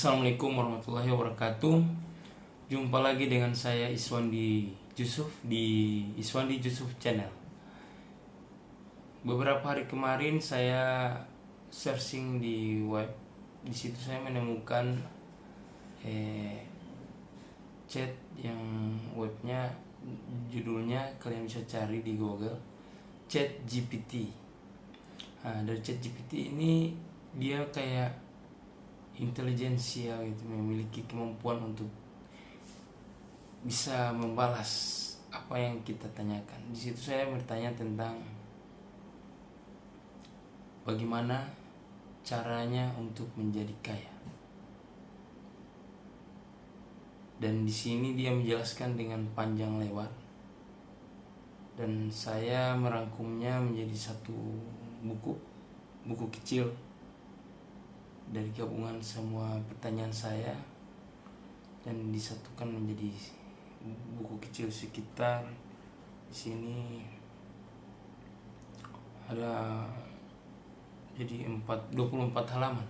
Assalamualaikum warahmatullahi wabarakatuh. Jumpa lagi dengan saya Iswandi Yusuf di Iswandi Yusuf Channel. Beberapa hari kemarin saya searching di web. Di situ saya menemukan chat yang webnya judulnya kalian bisa cari di Google, Chat GPT. Nah, dari Chat GPT ini dia kayak intelijensia gitu, memiliki kemampuan untuk bisa membalas apa yang kita tanyakan. Di situ saya bertanya tentang bagaimana caranya untuk menjadi kaya. Dan di sini dia menjelaskan dengan panjang lebar. Dan saya merangkumnya menjadi satu buku kecil dari gabungan semua pertanyaan saya dan disatukan menjadi buku kecil sekitar di sini ada jadi 24 halaman.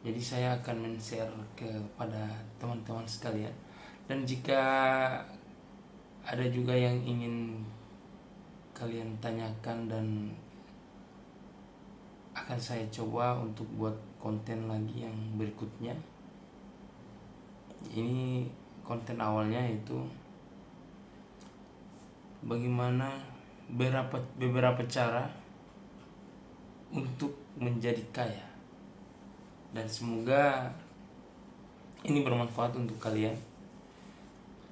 Jadi saya akan men-share kepada teman-teman sekalian, dan jika ada juga yang ingin kalian tanyakan dan akan saya coba untuk buat konten lagi yang berikutnya. Ini konten awalnya itu bagaimana beberapa cara untuk menjadi kaya, dan semoga ini bermanfaat untuk kalian,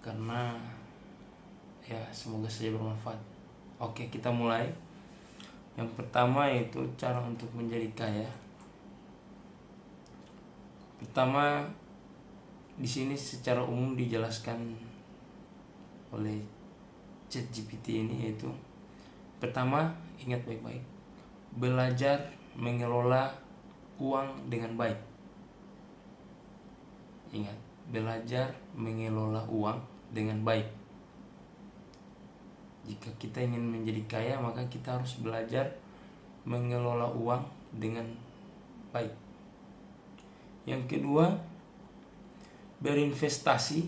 karena ya semoga saja bermanfaat. Oke, kita mulai. Yang pertama yaitu cara untuk menjadi kaya. Pertama, di sini secara umum dijelaskan oleh ChatGPT ini, yaitu pertama, ingat baik-baik, belajar mengelola uang dengan baik. Ingat, belajar mengelola uang dengan baik. Jika kita ingin menjadi kaya, maka kita harus belajar mengelola uang dengan baik. Yang kedua, berinvestasi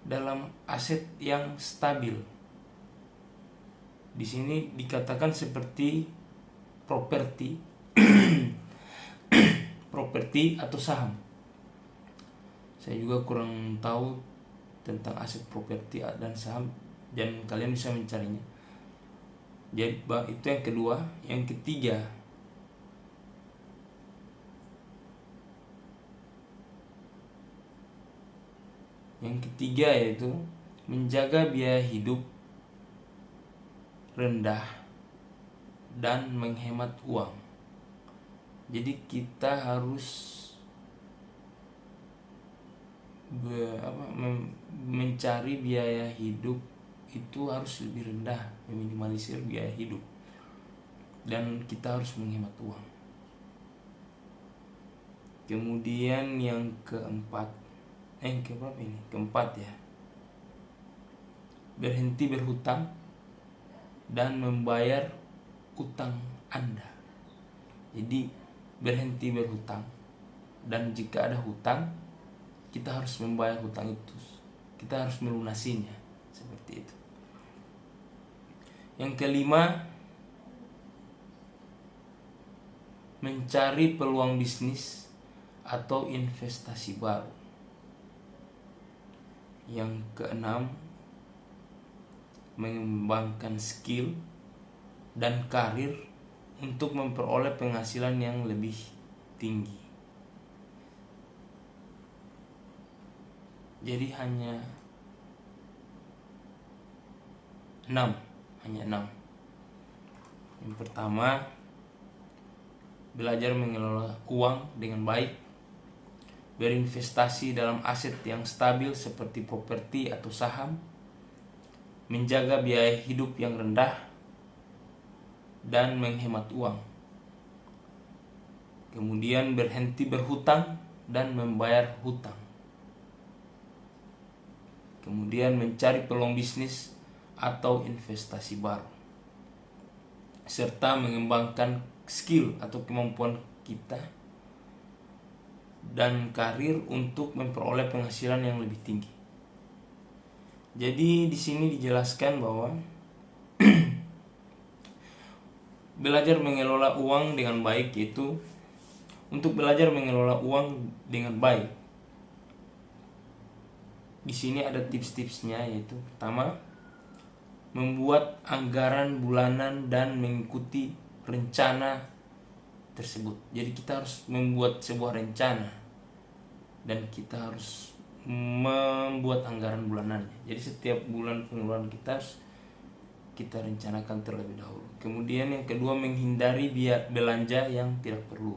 dalam aset yang stabil. Di sini dikatakan seperti properti, properti atau saham. Saya juga kurang tahu tentang aset properti dan saham, dan kalian bisa mencarinya. Jadi itu yang kedua. Yang ketiga, yaitu menjaga biaya hidup rendah dan menghemat uang. Jadi kita harus mencari biaya hidup itu harus lebih rendah, meminimalisir biaya hidup, dan kita harus menghemat uang. Kemudian yang keempat ya, berhenti berhutang dan membayar utang Anda. Jadi berhenti berhutang, dan jika ada hutang, kita harus membayar hutang itu, kita harus melunasinya, seperti itu. Yang kelima, mencari peluang bisnis atau investasi baru. Yang keenam, mengembangkan skill dan karir untuk memperoleh penghasilan yang lebih tinggi. Jadi hanya 6. Yang pertama, belajar mengelola uang dengan baik, berinvestasi dalam aset yang stabil seperti properti atau saham, menjaga biaya hidup yang rendah, dan menghemat uang. Kemudian berhenti berhutang dan membayar hutang. Kemudian mencari peluang bisnis atau investasi baru. serta mengembangkan skill atau kemampuan kita dan karir untuk memperoleh penghasilan yang lebih tinggi. Jadi di sini dijelaskan bahwa belajar mengelola uang dengan baik, yaitu untuk belajar mengelola uang dengan baik. Di sini ada tips-tipsnya, yaitu pertama, membuat anggaran bulanan dan mengikuti rencana tersebut. Jadi kita harus membuat sebuah rencana dan kita harus membuat anggaran bulanannya. Jadi setiap bulan pengeluaran kita harus kita rencanakan terlebih dahulu. Kemudian yang kedua, menghindari belanja yang tidak perlu.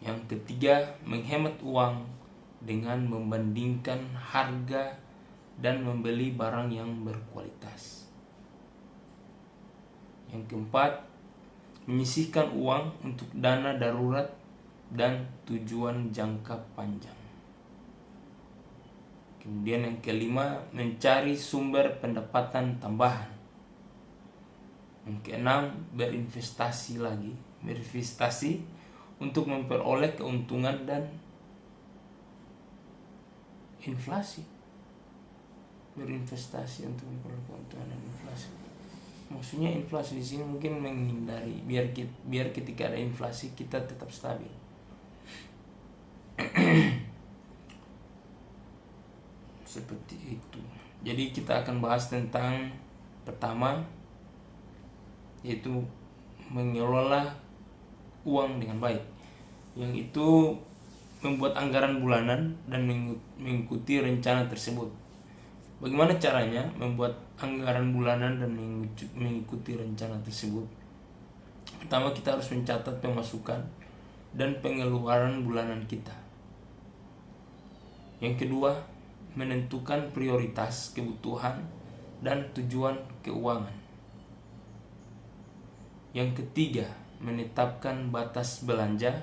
Yang ketiga, menghemat uang dengan membandingkan harga dan membeli barang yang berkualitas. Yang keempat, menyisihkan uang untuk dana darurat dan tujuan jangka panjang. Kemudian yang kelima, mencari sumber pendapatan tambahan. Yang keenam, berinvestasi untuk memperoleh keuntungan dan inflasi. Berinvestasi untuk memperoleh keuntungan dan inflasi. Maksudnya inflasi di sini mungkin menghindari biar ketika ada inflasi kita tetap stabil. Seperti itu. Jadi kita akan bahas tentang pertama, yaitu mengelola uang dengan baik, yang itu membuat anggaran bulanan dan mengikuti rencana tersebut. Bagaimana caranya membuat anggaran bulanan dan mengikuti rencana tersebut? Pertama, kita harus mencatat pemasukan dan pengeluaran bulanan kita. Yang kedua, menentukan prioritas kebutuhan dan tujuan keuangan. Yang ketiga, menetapkan batas belanja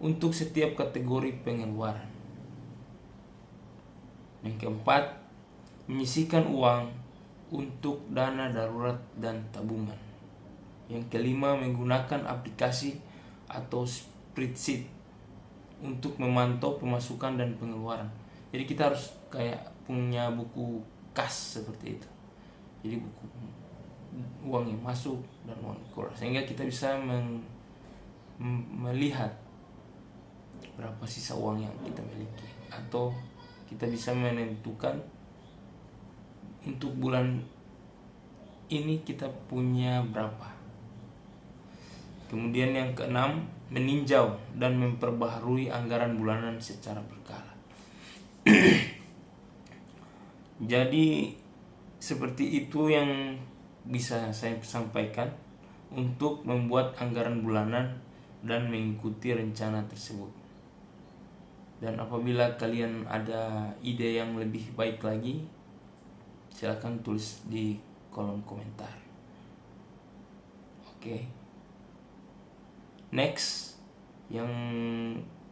untuk setiap kategori pengeluaran. Yang keempat, menyisihkan uang untuk dana darurat dan tabungan. Yang kelima, menggunakan aplikasi atau spreadsheet untuk memantau pemasukan dan pengeluaran. Jadi kita harus kayak punya buku kas seperti itu. Jadi buku uang yang masuk dan uang yang keluar, sehingga kita bisa melihat berapa sisa uang yang kita miliki, atau kita bisa menentukan untuk bulan ini kita punya berapa. Kemudian yang keenam, meninjau dan memperbaharui anggaran bulanan secara berkala. Jadi seperti itu yang bisa saya sampaikan untuk membuat anggaran bulanan dan mengikuti rencana tersebut. Dan apabila kalian ada ide yang lebih baik lagi, silakan tulis di kolom komentar. Oke. Next, yang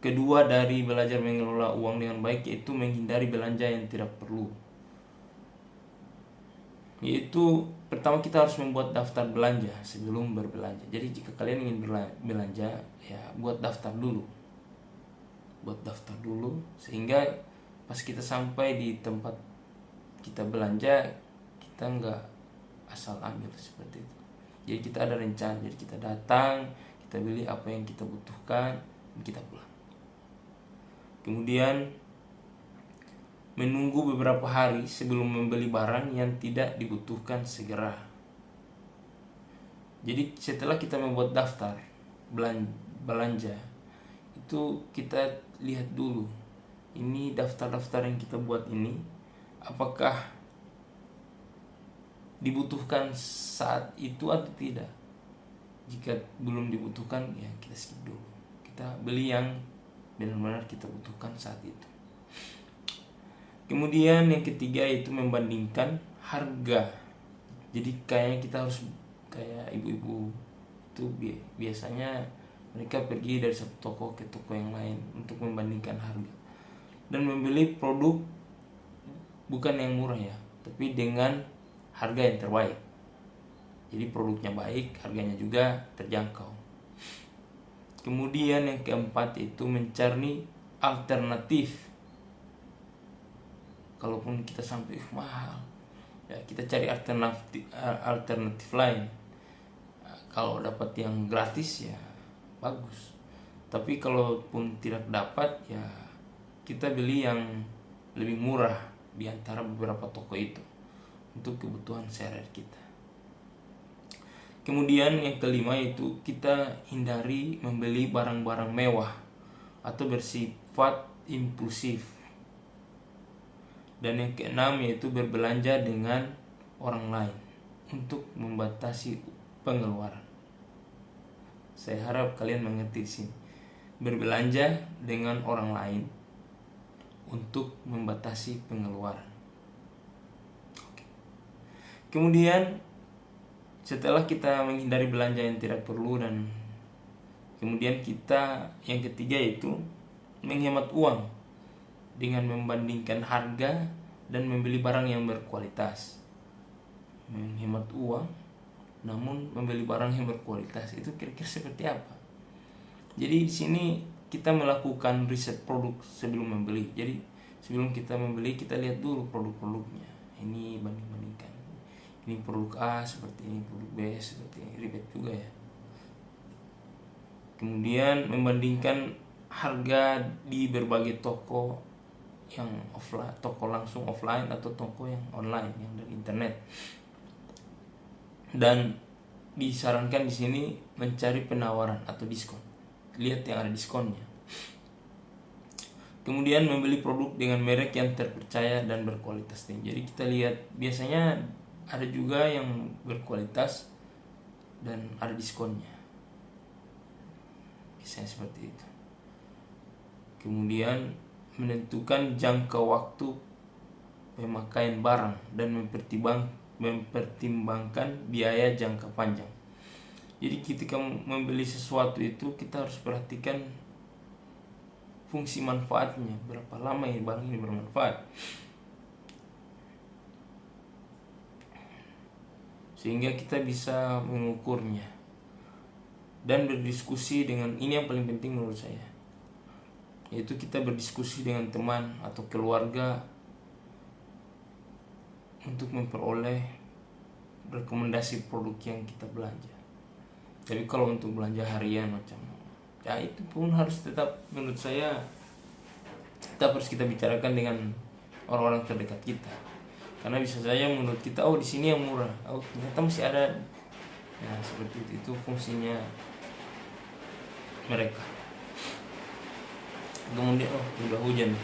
kedua dari belajar mengelola uang dengan baik, yaitu menghindari belanja yang tidak perlu. Yaitu pertama, kita harus membuat daftar belanja sebelum berbelanja. Jadi jika kalian ingin belanja, ya buat daftar dulu. Sehingga pas kita sampai di tempat kita belanja, kita nggak asal ambil seperti itu. Jadi kita ada rencana. Jadi kita datang, kita beli apa yang kita butuhkan, kita pulang. Kemudian menunggu beberapa hari sebelum membeli barang yang tidak dibutuhkan segera. Jadi setelah kita membuat daftar belanja, itu kita lihat dulu, ini daftar-daftar yang kita buat ini apakah dibutuhkan saat itu atau tidak. Jika belum dibutuhkan, ya kita skip dulu. Kita beli yang benar-benar kita butuhkan saat itu. Kemudian yang ketiga, yaitu membandingkan harga. Jadi kayaknya kita harus kayak ibu-ibu itu biasanya mereka pergi dari satu toko ke toko yang lain untuk membandingkan harga dan membeli produk bukan yang murah ya, tapi dengan harga yang terbaik. Jadi produknya baik, harganya juga terjangkau. Kemudian yang keempat itu mencari alternatif. Kalaupun kita sampai mahal, ya kita cari alternatif lain. Kalau dapat yang gratis ya bagus. Tapi kalaupun tidak dapat ya kita beli yang lebih murah di antara beberapa toko itu untuk kebutuhan sehari-hari kita. Kemudian yang kelima itu kita hindari membeli barang-barang mewah atau bersifat impulsif. Dan yang keenam yaitu berbelanja dengan orang lain untuk membatasi pengeluaran. Saya harap kalian mengerti di sini. Berbelanja dengan orang lain untuk membatasi pengeluaran. Kemudian setelah kita menghindari belanja yang tidak perlu, dan kemudian kita yang ketiga itu menghemat uang dengan membandingkan harga dan membeli barang yang berkualitas. Menghemat uang namun membeli barang yang berkualitas itu kira-kira seperti apa? Jadi di sini kita melakukan riset produk sebelum membeli. Jadi sebelum kita membeli kita lihat dulu produk-produknya. Ini banding-bandingkan. Ini produk A seperti ini, produk B seperti ini, ribet juga ya. Kemudian membandingkan harga di berbagai toko yang offline, toko langsung offline atau toko yang online yang dari internet. Dan disarankan di sini mencari penawaran atau diskon. Lihat yang ada diskonnya. Kemudian membeli produk dengan merek yang terpercaya dan berkualitas tinggi. Jadi kita lihat biasanya ada juga yang berkualitas dan ada diskonnya. Biasanya seperti itu. Kemudian menentukan jangka waktu pemakaian barang dan mempertimbangkan biaya jangka panjang. Jadi ketika membeli sesuatu itu kita harus perhatikan fungsi manfaatnya, berapa lama ya barang ini bermanfaat, sehingga kita bisa mengukurnya dan berdiskusi dengan, ini yang paling penting menurut saya, yaitu kita berdiskusi dengan teman atau keluarga untuk memperoleh rekomendasi produk yang kita belanja. Tapi kalau untuk belanja harian macam ya itu pun harus tetap, menurut saya tetap harus kita bicarakan dengan orang-orang terdekat kita. Karena bisa saja menurut kita di sini yang murah, ternyata masih ada. Ya seperti itu fungsinya mereka. Kemudian udah hujan.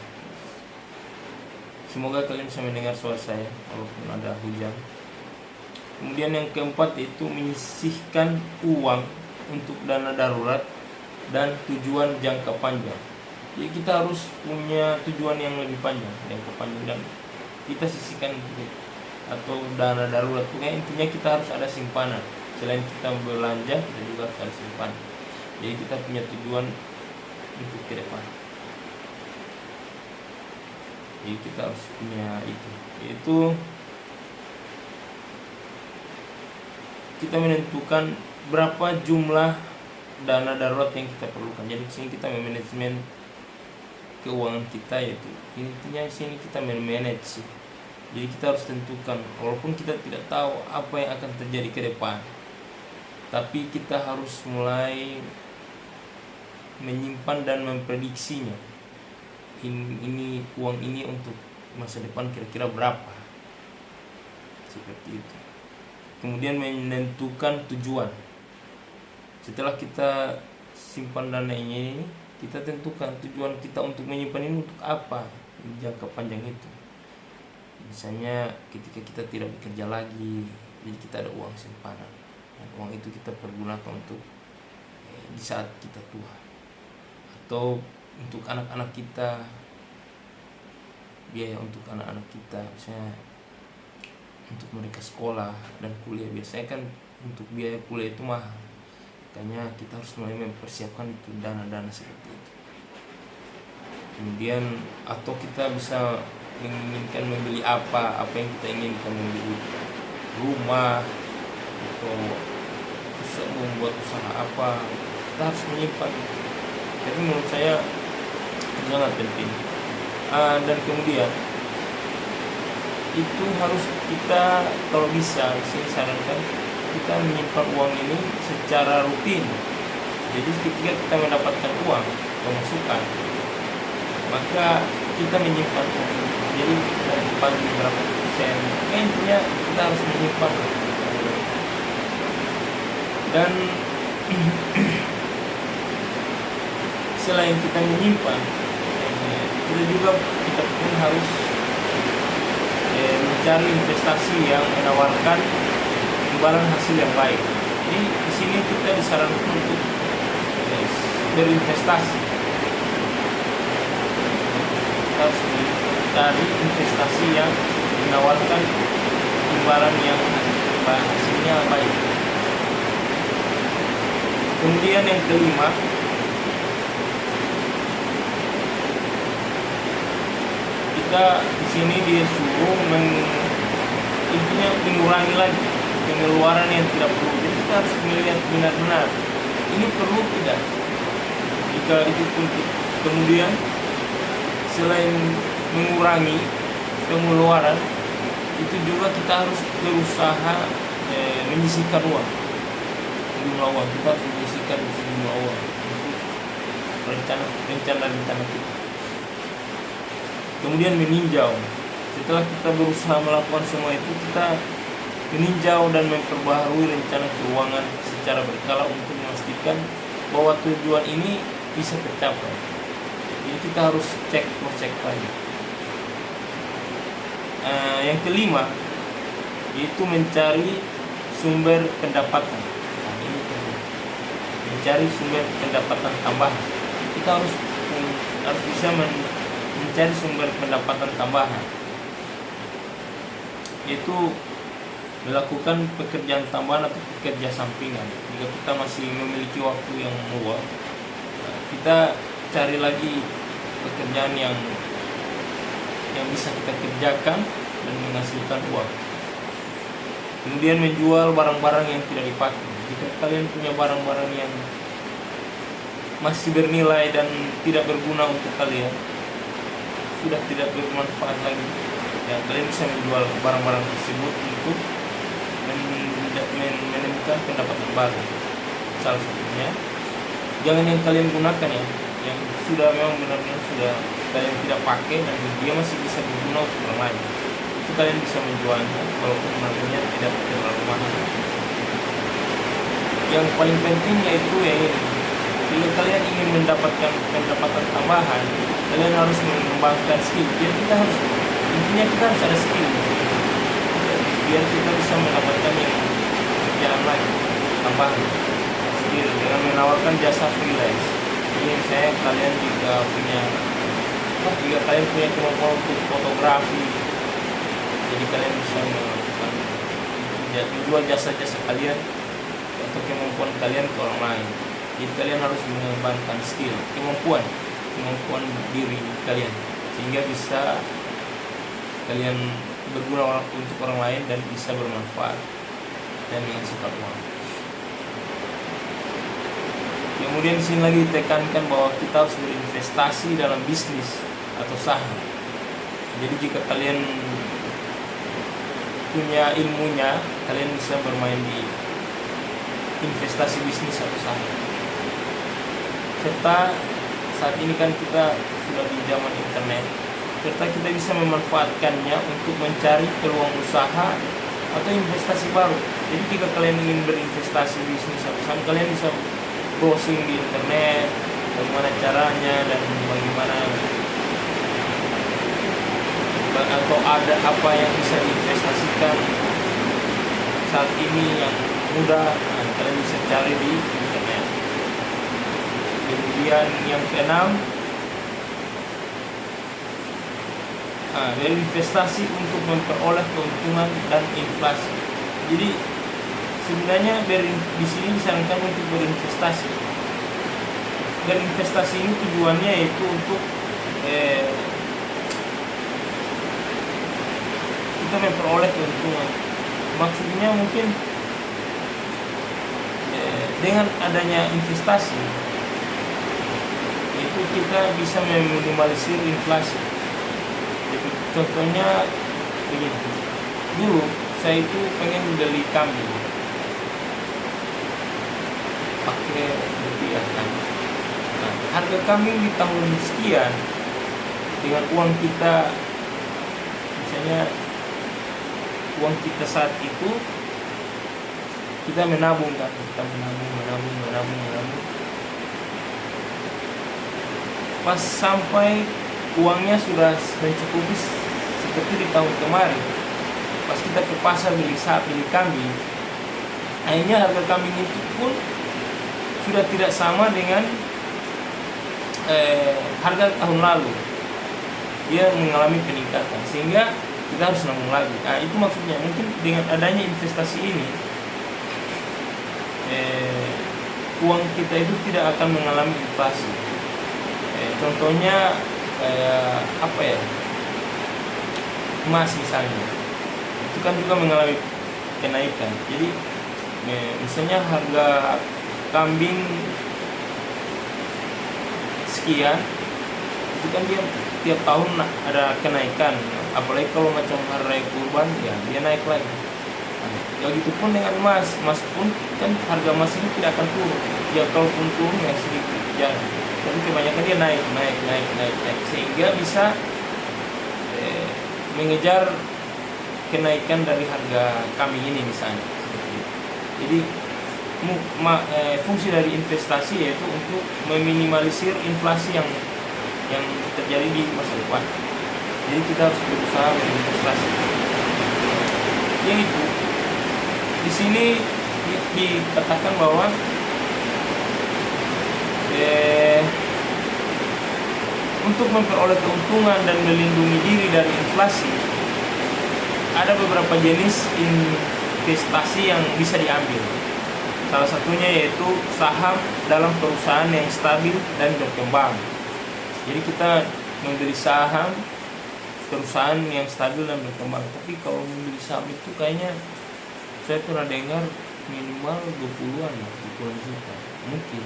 Semoga kalian bisa mendengar suara saya walaupun ada hujan. Kemudian yang keempat itu menyisihkan uang untuk dana darurat dan tujuan jangka panjang. Jadi kita harus punya tujuan yang lebih panjang, jangka panjang, dan kita sisihkan atau dana darurat. Pokoknya intinya kita harus ada simpanan. Selain kita belanja, kita juga harus ada simpanan. Jadi kita punya tujuan untuk ke depan. Jadi kita harus punya itu, yaitu kita menentukan berapa jumlah dana darurat yang kita perlukan. Jadi di sini kita manajemen keuangan kita, yaitu intinya di sini kita manage. Jadi kita harus tentukan, walaupun kita tidak tahu apa yang akan terjadi ke depan, tapi kita harus mulai menyimpan dan memprediksinya. Ini uang ini untuk masa depan kira-kira berapa, seperti itu. Kemudian menentukan tujuan. Setelah kita simpan dana ini, kita tentukan tujuan kita untuk menyimpan ini untuk apa di jangka panjang itu. Misalnya ketika kita tidak bekerja lagi, jadi kita ada uang simpanan, dan uang itu kita pergunakan untuk di saat kita tua, atau untuk anak-anak kita, biaya untuk anak-anak kita, misalnya untuk mereka sekolah dan kuliah. Biasanya kan untuk biaya kuliah itu mahal, makanya kita harus mulai mempersiapkan itu dana-dana seperti itu. Kemudian atau kita bisa menginginkan membeli apa yang kita inginkan, membeli rumah atau membuat usaha apa, kita harus menyimpan. Jadi menurut saya sangat penting. Dan kemudian itu harus kita, kalau bisa saya sarankan kita menyimpan uang ini secara rutin. Jadi ketika kita mendapatkan uang pemasukan, maka kita menyimpan uang. Jadi kita bagi berapa persen, intinya kita harus menyimpan. Dan selain kita menyimpan, kita pun harus mencari investasi yang menawarkan imbalan hasil yang baik. Jadi di sini kita disarankan untuk berinvestasi. Kita harus mencari investasi yang menawarkan imbalan yang hasilnya baik. Kemudian yang kelima, kita di sini disuruh intinya mengurangi lagi pengeluaran yang tidak perlu. Jadi kita harus melihat benar-benar ini perlu tidak. Jika itu pun, kemudian selain mengurangi pengeluaran, itu juga kita harus berusaha menyisihkan uang. Jumlah uang kita harus menyisihkan jumlah uang untuk rencana kita. Kemudian meninjau. Setelah kita berusaha melakukan semua itu, kita meninjau dan memperbaharui rencana keuangan secara berkala untuk memastikan bahwa tujuan ini bisa tercapai. Jadi kita harus cek lagi. Yang kelima, yaitu mencari sumber pendapatan. Ini penting. Mencari sumber pendapatan tambahan. Kita harus bisa mencari sumber pendapatan tambahan, yaitu melakukan pekerjaan tambahan atau pekerja sampingan. Jika kita masih memiliki waktu yang luang, kita cari lagi pekerjaan yang bisa kita kerjakan dan menghasilkan uang. Kemudian menjual barang-barang yang tidak dipakai. Jika kalian punya barang-barang yang masih bernilai dan tidak berguna untuk kalian, sudah tidak bermanfaat lagi, ya kalian bisa menjual barang-barang tersebut untuk menemukan pendapatan baru. Salah satunya, jangan yang kalian gunakan yang sudah memang benar-benar sudah kalian tidak pakai dan dia masih bisa berguna untuk orang lain. Itu kalian bisa menjualnya walaupun harganya tidak terlalu mahal. Yang paling penting yaitu ini, jika kalian ingin mendapatkan pendapatan tambahan, kalian harus mengembangkan skill. Jadi kita harus ada skill biar kita bisa mendapatkan yang jalan lagi tambahan skill dengan menawarkan jasa freelance. Jadi saya kalian jika kalian punya kemampuan untuk fotografi, jadi kalian bisa melakukan menjual jasa-jasa kalian atau kemampuan kalian ke orang lain. Jadi kalian harus mengembangkan skill, kemampuan diri kalian sehingga bisa kalian berguna untuk orang lain dan bisa bermanfaat dan menghasilkan uang. Kemudian di sini lagi ditekankan bahwa kita harus berinvestasi dalam bisnis atau saham. Jadi jika kalian punya ilmunya, kalian bisa bermain di investasi bisnis atau saham. Serta saat ini kan kita sudah di zaman internet, serta kita bisa memanfaatkannya untuk mencari peluang usaha atau investasi baru. Jadi jika kalian ingin berinvestasi bisnis atau saham, kalian bisa browsing di internet bagaimana caranya dan bagaimana atau ada apa yang bisa diinvestasikan saat ini yang mudah. Kalian bisa cari di internet. Kemudian yang keenam, berinvestasi untuk memperoleh keuntungan dan inflasi. Jadi sebenarnya di sini disarankan untuk berinvestasi. Berinvestasi ini tujuannya yaitu untuk kita memperoleh keuntungan. Maksudnya mungkin dengan adanya investasi itu kita bisa meminimalisir inflasi. Jadi contohnya begini, dulu saya itu pengen beli kambing pakai rupiah kan. Nah, harga kambing di tahun sekian dengan uang kita, misalnya uang kita saat itu kita menabung kan, kita menabung. Pas sampai uangnya sudah mencukupi seperti di tahun kemarin, pas kita ke pasar beli sapi, beli kambing, akhirnya harga kambing itu pun sudah tidak sama dengan harga tahun lalu. Dia mengalami peningkatan sehingga kita harus nabung lagi. Nah, itu maksudnya mungkin dengan adanya investasi ini uang kita itu tidak akan mengalami inflasi. Contohnya kayak apa ya, emas misalnya, itu kan juga mengalami kenaikan. Jadi misalnya harga kambing sekian, itu kan dia tiap tahun ada kenaikan. Apalagi kalau macam hari raya kurban, ya dia naik lagi. Ya gitu pun dengan emas pun kan harga emas ini tidak akan turun. Ya kalaupun turun ya sedikit jarang. Tapi kebanyakan dia naik sehingga bisa mengejar kenaikan dari harga kambing ini misalnya. Jadi fungsi dari investasi yaitu untuk meminimalisir inflasi yang terjadi di masa depan. Jadi kita harus berusaha berinvestasi. Yang itu di sini dikatakan bahwa untuk memperoleh keuntungan dan melindungi diri dari inflasi, ada beberapa jenis investasi yang bisa diambil. Salah satunya yaitu saham dalam perusahaan yang stabil dan berkembang. Jadi kita membeli saham perusahaan yang stabil dan berkembang. Tapi kalau membeli saham itu kayaknya saya pernah dengar minimal 20-an ya, 20 juta mungkin.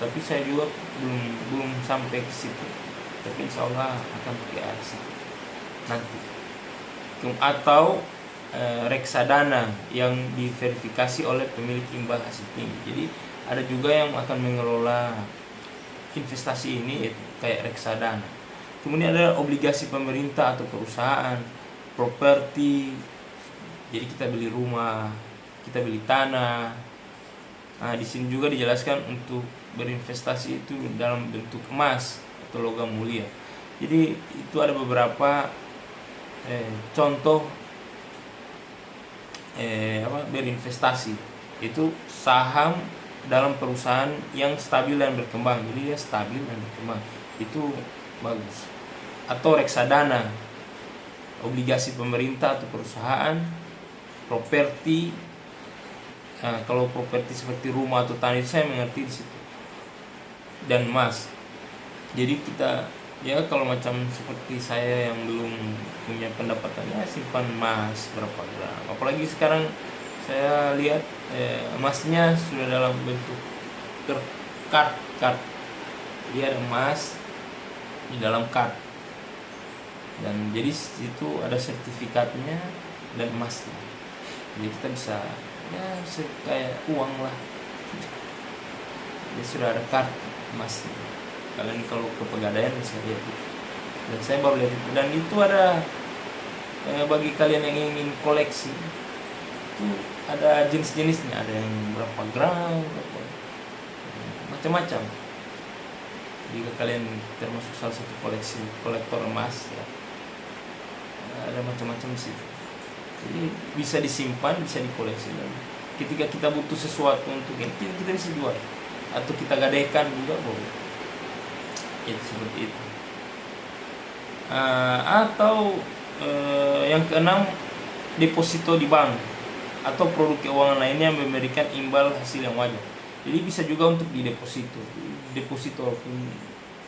Tapi saya juga belum sampai ke situ. Tapi insya Allah akan ke arah situ nanti. Atau reksadana yang diverifikasi oleh pemilik imbal hasil tinggi. Jadi ada juga yang akan mengelola investasi ini, yaitu kayak reksadana. Kemudian ada obligasi pemerintah atau perusahaan, properti. Jadi kita beli rumah, kita beli tanah. Nah, di sini juga dijelaskan untuk berinvestasi itu dalam bentuk emas atau logam mulia. Jadi itu ada beberapa contoh berinvestasi. Itu saham dalam perusahaan yang stabil dan berkembang. Jadi dia stabil dan berkembang, itu bagus. Atau reksadana, obligasi pemerintah atau perusahaan, properti. Nah, kalau properti seperti rumah atau tanah itu saya mengerti di situ. Dan emas. Jadi kita kalau macam seperti saya yang belum punya pendapatannya, simpan emas berapa gram. Apalagi sekarang saya lihat emasnya sudah dalam bentuk kart. Dia ada emas di dalam kart. Dan jadi situ ada sertifikatnya dan emasnya. Jadi kita bisa kayak uang lah. Dia sudah ada kart emasnya. Kalian kalau ke Pegadaian bisa lihat itu. Dan saya baru lihat itu. Dan itu ada bagi kalian yang ingin koleksi, itu ada jenis-jenisnya. Ada yang berapa gram, macam-macam. Jika kalian termasuk salah satu kolektor emas, ya, ada macam-macam di situ. Jadi bisa disimpan, bisa dikoleksi. Dan ketika kita butuh sesuatu untuk itu, kita bisa jual atau kita gadaikan juga boleh. Itu seperti itu. Atau yang keenam, deposito di bank atau produk keuangan lainnya yang memberikan imbal hasil yang wajar. Jadi bisa juga untuk di deposito walaupun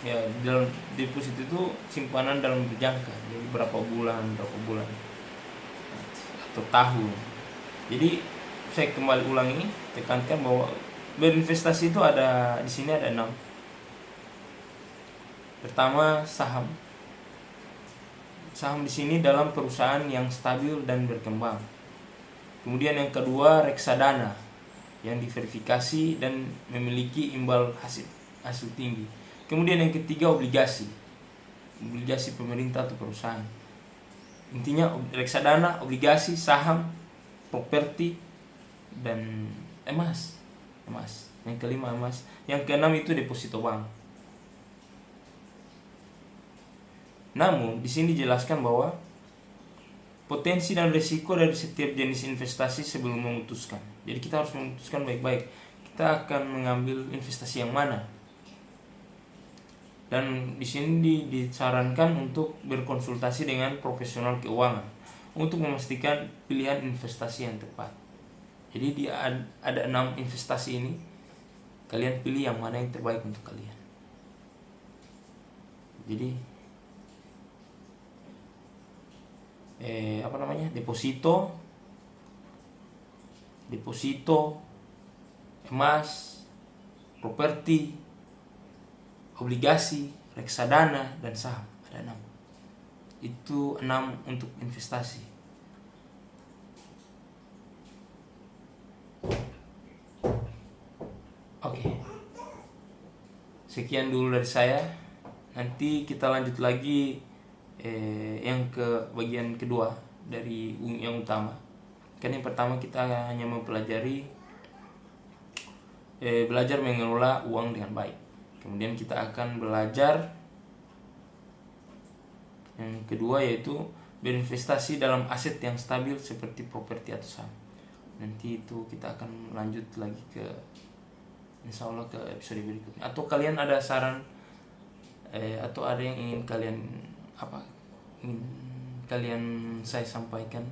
ya dalam deposito itu simpanan dalam berjangka, jadi berapa bulan atau tahun. Jadi saya kembali ulangi, tekankan bahwa berinvestasi itu ada di sini ada 6. Pertama, saham. Saham di sini dalam perusahaan yang stabil dan berkembang. Kemudian yang kedua, reksadana yang diverifikasi dan memiliki imbal hasil tinggi. Kemudian yang ketiga, obligasi pemerintah atau perusahaan. Intinya reksadana, obligasi, saham, properti, dan emas. Yang kelima emas. Yang keenam itu deposito bank. Namun di sini dijelaskan bahwa potensi dan risiko dari setiap jenis investasi sebelum memutuskan. Jadi kita harus memutuskan baik-baik. Kita akan mengambil investasi yang mana. Dan di sini disarankan untuk berkonsultasi dengan profesional keuangan untuk memastikan pilihan investasi yang tepat. Jadi ada 6 investasi ini, kalian pilih yang mana yang terbaik untuk kalian. Jadi deposito, emas, properti, obligasi, reksadana, dan saham. Ada 6. Itu 6 untuk investasi. Oke. Sekian dulu dari saya. Nanti kita lanjut lagi yang ke bagian kedua dari yang utama. Kan yang pertama kita hanya mempelajari belajar mengelola uang dengan baik. Kemudian kita akan belajar yang kedua, yaitu berinvestasi dalam aset yang stabil seperti properti atau saham. Nanti itu kita akan lanjut lagi ke insya Allah ke episode berikutnya. Atau kalian ada saran atau ada yang ingin kalian saya sampaikan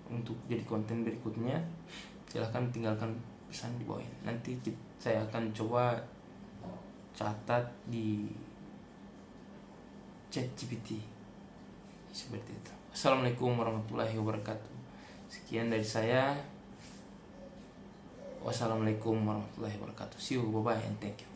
untuk jadi konten berikutnya, silahkan tinggalkan pesan di bawah ini. Nanti saya akan coba catat di ChatGPT seperti itu. Assalamualaikum warahmatullahi wabarakatuh. Sekian dari saya. Wassalamualaikum warahmatullahi wabarakatuh. See you, bye bye, and thank you.